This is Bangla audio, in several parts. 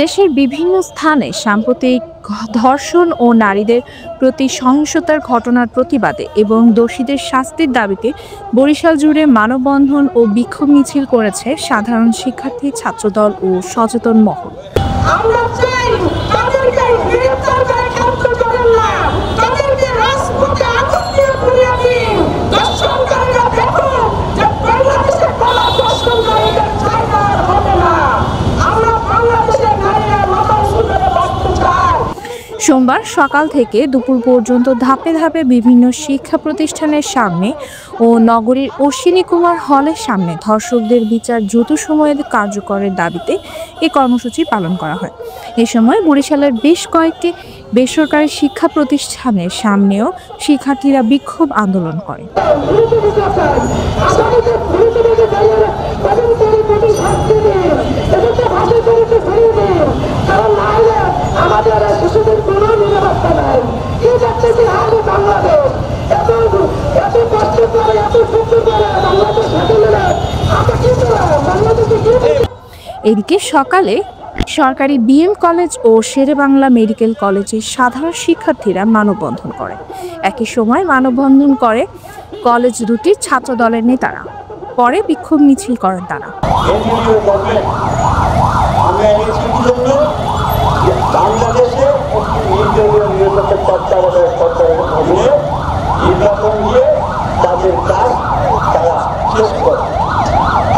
দেশের বিভিন্ন স্থানে সাম্প্রতিক ধর্ষণ ও নারীদের প্রতি সহিংসতার ঘটনার প্রতিবাদে এবং দোষীদের শাস্তির দাবিতে বরিশাল জুড়ে মানববন্ধন ও বিক্ষোভ মিছিল করেছে সাধারণ শিক্ষার্থী, ছাত্রদল ও সচেতন মহল। আমরা চাই তাদেরকে গ্রেফতার করে ক্ষান্ত করেন না, তাদেরকে রাজপথে আগুন দিয়ে পুড়িয়ে দিন। দর্শনকারীরা দেখো যে বাংলাদেশে কোনো দর্শনকারীদের জায়গা হবে না। আমরা বাংলাদেশের নারীরা মাথা উঁচু করে বাঁচতে চাই। সোমবার সকাল থেকে দুপুর পর্যন্ত ধাপে ধাপে বিভিন্ন শিক্ষা প্রতিষ্ঠানের সামনে ও নগরীর অশ্বিনী কুমার হলের সামনে ধর্ষকদের বিচার দ্রুত সময়ে কার্যকরের দাবিতে এই কর্মসূচি পালন করা হয়। এ সময় বরিশালের বেশ কয়েকটি বেসরকারি শিক্ষা প্রতিষ্ঠানের সামনেও শিক্ষার্থীরা বিক্ষোভ আন্দোলন করে। এদিকে সকালে সরকারি বিএম কলেজ ও শেরেবাংলা মেডিকেল কলেজের সাধারণ শিক্ষার্থীরা মানববন্ধন করে। একই সময় মানববন্ধন করে কলেজ দুটির ছাত্র দলের নেতারা। পরে বিক্ষোভ মিছিল করেন তারা।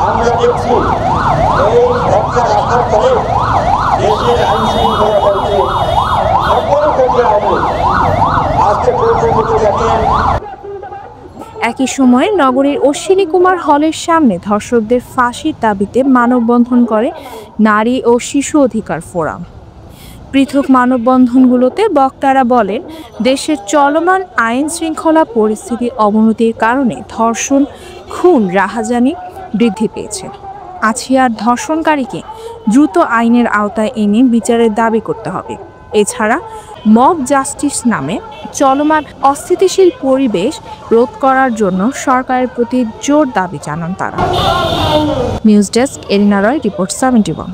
আমরা দেখছি এই সরকার আসার পরে দেশের আইন শৃঙ্খলা বলতে সকল ক্ষেত্রে আজকে পর্যন্ত দেখেন। একই সময়ে নগরীর অশ্বিনী কুমার হলের সামনে ধর্ষকদের ফাঁসির দাবিতে মানববন্ধন করে নারী ও শিশু অধিকার ফোরাম। পৃথক মানববন্ধনগুলোতে বক্তারা বলেন, দেশের চলমান আইন শৃঙ্খলা পরিস্থিতির অবনতির কারণে ধর্ষণ, খুন, রাহাজানি বৃদ্ধি পেয়েছে। আছিয়ার ধর্ষণকারীকে দ্রুত আইনের আওতায় এনে বিচারের দাবি করতে হবে। এছাড়া মব জাস্টিস নামে চলমান অস্থিতিশীল পরিবেশ রোধ করার জন্য সরকারের প্রতি জোর দাবি জানান তারা। নিউজ ডেস্ক, এরিনা রয়, রিপোর্ট 71।